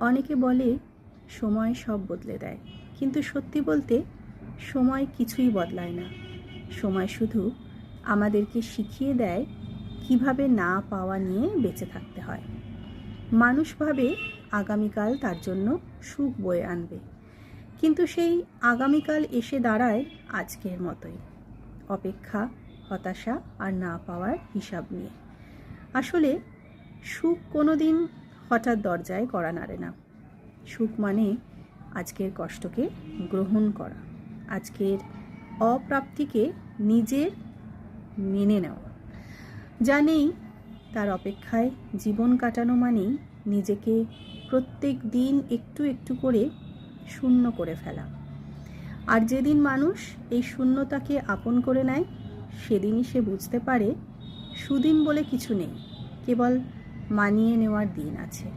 অনেকে বলে সময় সব বদলে দেয়, কিন্তু সত্যি বলতে সময় কিছুই বদলায় না। সময় শুধু আমাদেরকে শিখিয়ে দেয় কিভাবে না পাওয়া নিয়ে বেঁচে থাকতে হয়। মানুষ ভাবে আগামীকাল তার জন্য সুখ বয়ে আনবে, কিন্তু সেই আগামীকাল এসে দাঁড়ায় আজকের মতোই, অপেক্ষা, হতাশা আর না পাওয়ার হিসাব নিয়ে। আসলে সুখ কোনো দিন হঠাৎ দরজায় কড়া নাড়ে না। সুখ মানে আজকের কষ্টকে গ্রহণ করা, আজকের অপ্রাপ্তিকে নিজের মেনে নেওয়া। যা নেই তার অপেক্ষায় জীবন কাটানো মানেই নিজেকে প্রত্যেক দিন একটু একটু করে শূন্য করে ফেলা। আর যেদিন মানুষ এই শূন্যতাকে আপন করে নেয়, সেদিনই সে বুঝতে পারে সুদিন বলে কিছু নেই, কেবল মানিয়ে নেওয়ার দিন আছে।